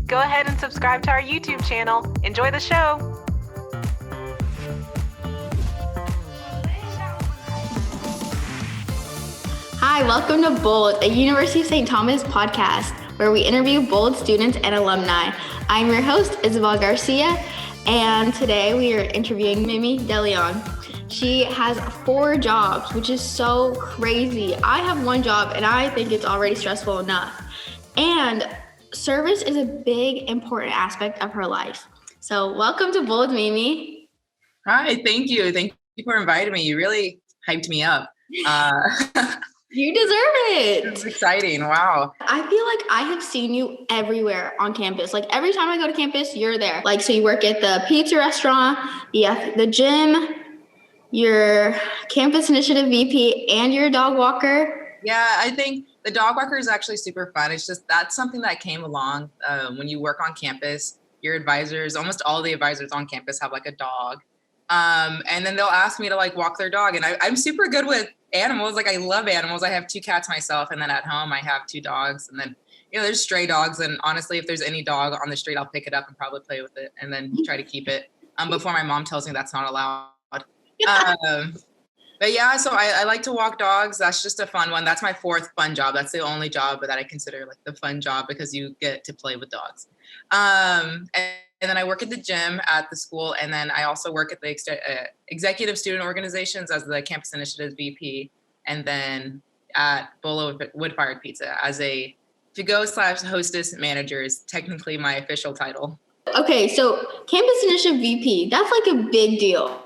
Go ahead and subscribe to our YouTube channel. Enjoy the show. Hi, welcome to Bold, a University of St. Thomas podcast, where we interview Bold students and alumni. I'm your host, Isabel Garcia, and today we are interviewing Mimi DeLeon. She has 4 jobs, which is so crazy. I have 1 job, and I think it's already stressful enough. And service is a big, important aspect of her life. So welcome to Bold, Mimi. Hi, thank you. Thank you for inviting me. You really hyped me up. You deserve it. It's exciting. Wow. I feel like I have seen you everywhere on campus. Like every time I go to campus, you're there. Like, so you work at the pizza restaurant, the gym, your campus initiative VP, and you're a dog walker. Yeah, I think the dog walker is actually super fun. It's just, that's something that came along when you work on campus. Your advisors, almost all the advisors on campus have like a dog. And then they'll ask me to like walk their dog. And I'm super good with animals. Like I love animals. I have 2 cats myself. And then at home I have 2 dogs. And then, there's stray dogs. And honestly, if there's any dog on the street, I'll pick it up and probably play with it and then try to keep it before my mom tells me that's not allowed. But yeah, so I like to walk dogs. That's just a fun one. That's my 4th fun job. That's the only job that I consider like the fun job because you get to play with dogs. And then I work at the gym at the school. And then I also work at the executive student organizations as the campus initiatives VP. And then at Bollo Woodfired Pizza as a to-go/hostess manager is technically my official title. Okay, so campus initiative VP, that's like a big deal.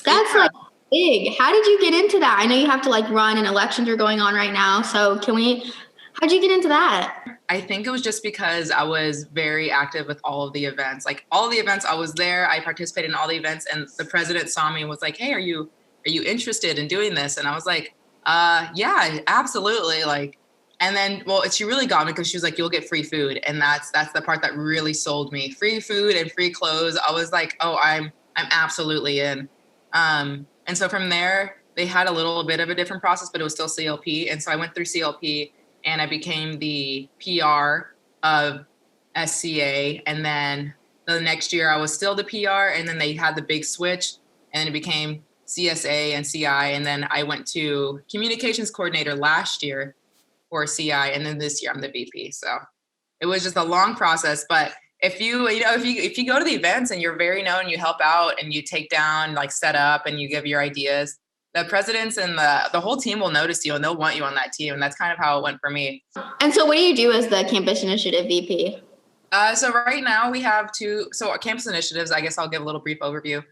That's like big. How did you get into that? I know you have to like run and elections are going on right now. So how'd you get into that? I think it was just because I was very active with all of the events. Like all the events, I was there. I participated in all the events, and the president saw me and was like, "Hey, are you interested in doing this?" And I was like, "Yeah, absolutely." Like, and then, she really got me because she was like, "You'll get free food," and that's the part that really sold me. Free food and free clothes. I was like, "Oh, I'm absolutely in." And so from there, they had a little bit of a different process, but it was still CLP, and so I went through CLP. And I became the PR of SCA. And then the next year I was still the PR. And then they had the big switch and it became CSA and CI. And then I went to communications coordinator last year for CI. And then this year I'm the VP. So it was just a long process. But if you go to the events and you're very known, you help out and you take down, like set up and you give your ideas, the presidents and the whole team will notice you and they'll want you on that team. And that's kind of how it went for me. And so what do you do as the campus initiative VP? So right now we have 2. So our campus initiatives, I guess I'll give a little brief overview.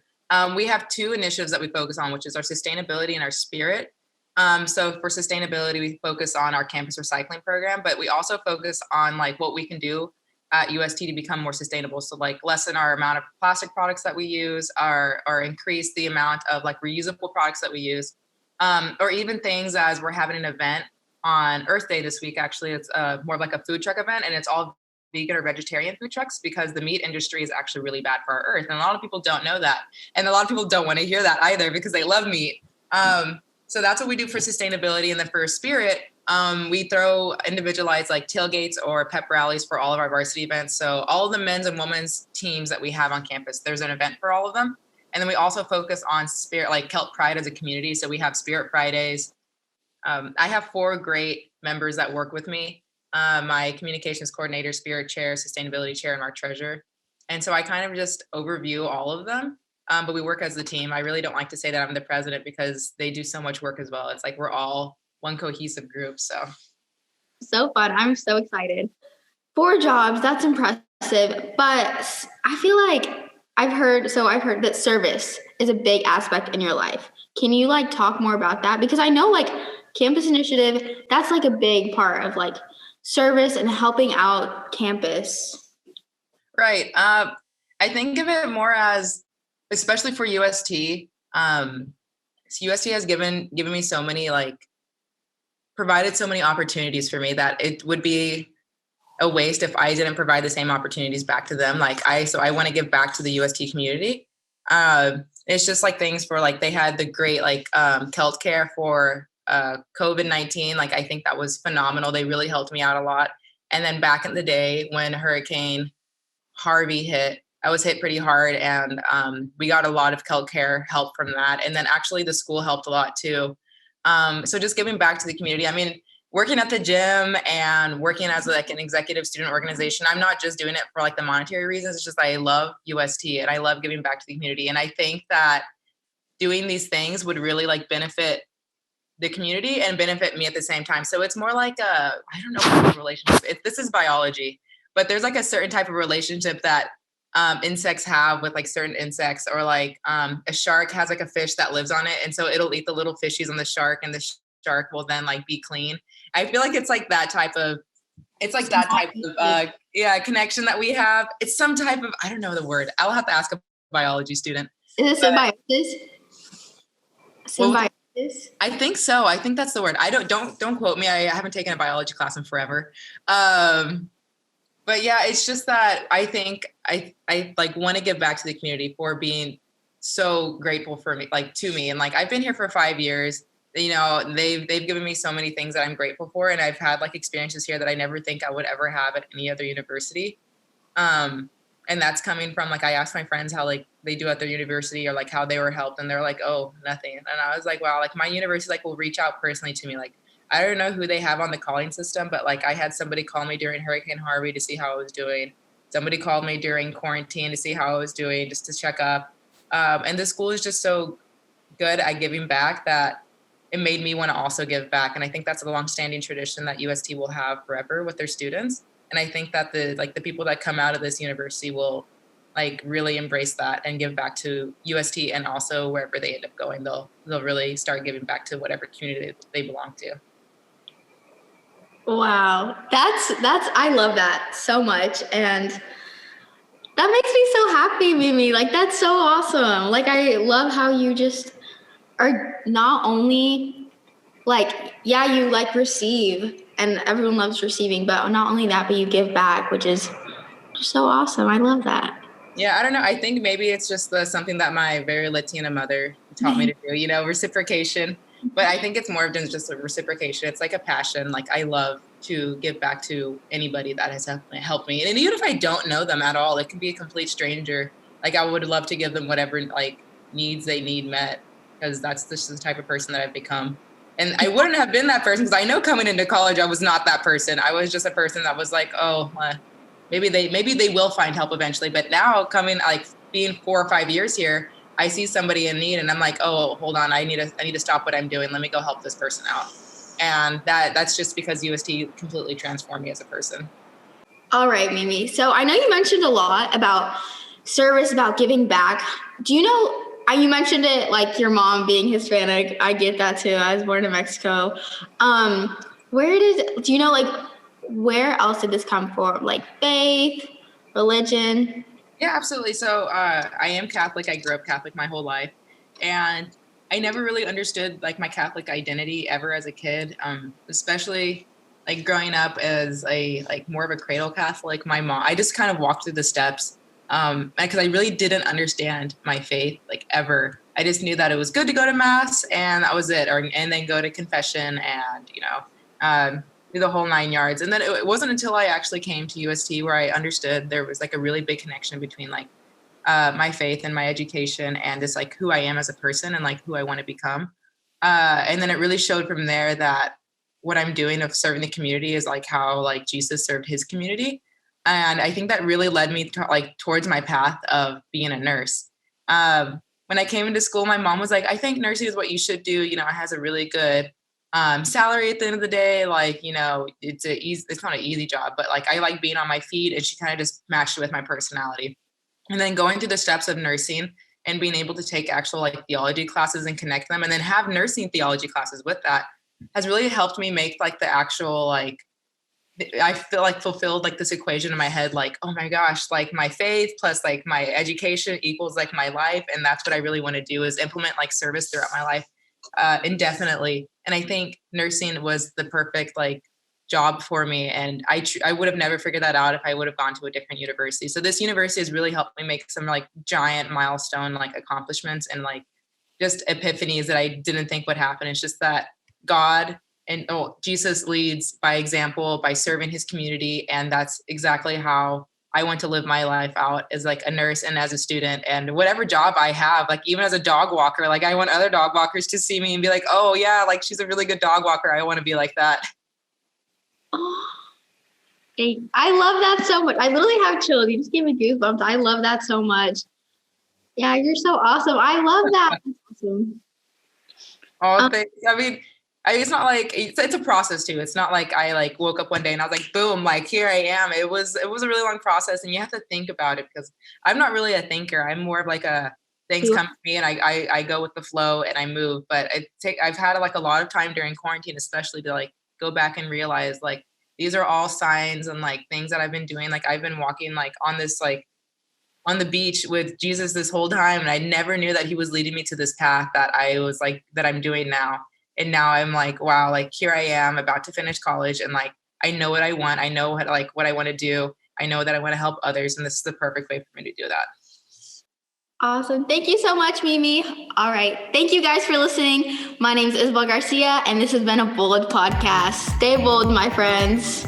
We have 2 initiatives that we focus on, which is our sustainability and our spirit. So for sustainability, we focus on our campus recycling program, but we also focus on like what we can do at UST to become more sustainable. So like lessen our amount of plastic products that we use or increase the amount of like reusable products that we use. Or even things as we're having an event on Earth Day this week. Actually, it's more of like a food truck event and it's all vegan or vegetarian food trucks because the meat industry is actually really bad for our earth. And a lot of people don't know that. And a lot of people don't want to hear that either because they love meat. So that's what we do for sustainability. And then for spirit, we throw individualized like tailgates or pep rallies for all of our varsity events. So all of the men's and women's teams that we have on campus, there's an event for all of them. And then we also focus on spirit, like Celt Pride as a community. So we have Spirit Fridays. I have 4 great members that work with me. My communications coordinator, spirit chair, sustainability chair, and our treasurer. And so I kind of just overview all of them. But we work as a team. I really don't like to say that I'm the president because they do so much work as well. It's like we're all one cohesive group. So fun. I'm so excited. 4 jobs, that's impressive. But I feel like I've heard that service is a big aspect in your life. Can you like talk more about that? Because I know like campus initiative, that's like a big part of like service and helping out campus. Right. I think of it more as, especially for UST, UST has given me so many, like, provided so many opportunities for me that it would be a waste if I didn't provide the same opportunities back to them. So I want to give back to the UST community. It's just like things for like, they had the great like Celt care for COVID-19. Like, I think that was phenomenal. They really helped me out a lot. And then back in the day when Hurricane Harvey hit, I was hit pretty hard, and we got a lot of healthcare help from that. And then actually the school helped a lot too. So just giving back to the community. I mean, working at the gym and working as like an executive student organization, I'm not just doing it for like the monetary reasons. It's just I love UST and I love giving back to the community. And I think that doing these things would really like benefit the community and benefit me at the same time. So it's more like I don't know what the relationship. This is biology, but there's like a certain type of relationship that insects have with like certain insects, or like a shark has like a fish that lives on it, and so it'll eat the little fishies on the shark, and the shark will then like be clean. I feel like it's like that type of connection that we have. It's some type of, I don't know the word. I'll have to ask a biology student. Is it symbiosis? Symbiosis? I think so. I think that's the word. I don't quote me. I haven't taken a biology class in forever. But yeah, it's just that I think I like want to give back to the community for being so grateful for me, like to me. And like, I've been here for 5 years, you know, they've given me so many things that I'm grateful for. And I've had like experiences here that I never think I would ever have at any other university. And that's coming from like, I asked my friends how like they do at their university or like how they were helped. And they're like, oh, nothing. And I was like, wow, like my university like will reach out personally to me. Like, I don't know who they have on the calling system, but like I had somebody call me during Hurricane Harvey to see how I was doing. Somebody called me during quarantine to see how I was doing, just to check up. And the school is just so good at giving back that it made me want to also give back. And I think that's a longstanding tradition that UST will have forever with their students. And I think that the people that come out of this university will like really embrace that and give back to UST, and also wherever they end up going, they'll really start giving back to whatever community they belong to. Wow. That's I love that so much. And that makes me so happy, Mimi. Like, that's so awesome. Like, I love how you just are not only like, yeah, you like receive, and everyone loves receiving, but not only that, but you give back, which is just so awesome. I love that. Yeah, I don't know. I think maybe it's just something that my very Latina mother taught me to do, you know, reciprocation. But I think it's more than just a reciprocation. It's like a passion. Like, I love to give back to anybody that has helped me. And even if I don't know them at all, it can be a complete stranger. Like, I would love to give them whatever like needs they need met, because that's just the type of person that I've become. And I wouldn't have been that person, because I know coming into college, I was not that person. I was just a person that was like, oh, maybe they will find help eventually. But now coming, like being 4 or 5 years here, I see somebody in need and I'm like, oh, hold on. I need to stop what I'm doing. Let me go help this person out. And that's just because UST completely transformed me as a person. All right, Mimi. So I know you mentioned a lot about service, about giving back. Do you know, you mentioned it like your mom being Hispanic. I get that too. I was born in Mexico. Do you know, like, where else did this come from? Like faith, religion? Yeah, absolutely. So I am Catholic. I grew up Catholic my whole life. And I never really understood like my Catholic identity ever as a kid, especially like growing up as a like more of a cradle Catholic. My mom, I just kind of walked through the steps because I really didn't understand my faith like ever. I just knew that it was good to go to mass and that was it, and then go to confession and, you know, do the whole 9 yards. And then it wasn't until I actually came to UST where I understood there was like a really big connection between like my faith and my education and just like who I am as a person and like who I want to become. And then it really showed from there that what I'm doing of serving the community is like how like Jesus served his community. And I think that really led me to, like towards my path of being a nurse. When I came into school, my mom was like, I think nursing is what you should do. You know, it has a really good salary at the end of the day. Like, you know, it's not an easy job, but like I like being on my feet, and she kind of just matched it with my personality. And then going through the steps of nursing and being able to take actual like theology classes and connect them, and then have nursing theology classes with that, has really helped me make like the actual, like, I feel like fulfilled like this equation in my head, like, oh my gosh, like my faith plus like my education equals like my life. And that's what I really want to do, is implement like service throughout my life indefinitely. And I think nursing was the perfect like job for me. And I would have never figured that out if I would have gone to a different university. So this university has really helped me make some like giant milestone like accomplishments and like just epiphanies that I didn't think would happen. It's just that God Jesus leads by example, by serving his community. And that's exactly how I want to live my life out as like a nurse and as a student, and whatever job I have, like even as a dog walker, like I want other dog walkers to see me and be like, oh yeah, like she's a really good dog walker. I want to be like that. Oh, I love that so much. I literally have chills. You just gave me goosebumps. I love that so much. Yeah, you're so awesome. I love that. That's awesome. Oh, thanks. I mean, it's not like it's a process too. It's not like I like woke up one day and I was like, boom, like here I am. It was a really long process, and you have to think about it, because I'm not really a thinker. I'm more of like a things come to me and I go with the flow and I move. But I've had like a lot of time during quarantine, especially, to like go back and realize like these are all signs and like things that I've been doing. Like I've been walking like on this like on the beach with Jesus this whole time, and I never knew that he was leading me to this path that I was like that I'm doing now. And now I'm like, wow, like here I am about to finish college, and like I know what I want. I know what I want to do. I know that I want to help others, and this is the perfect way for me to do that. Awesome. Thank you so much, Mimi. All right. Thank you guys for listening. My name is Isabel Garcia, and this has been a Bold podcast. Stay bold, my friends.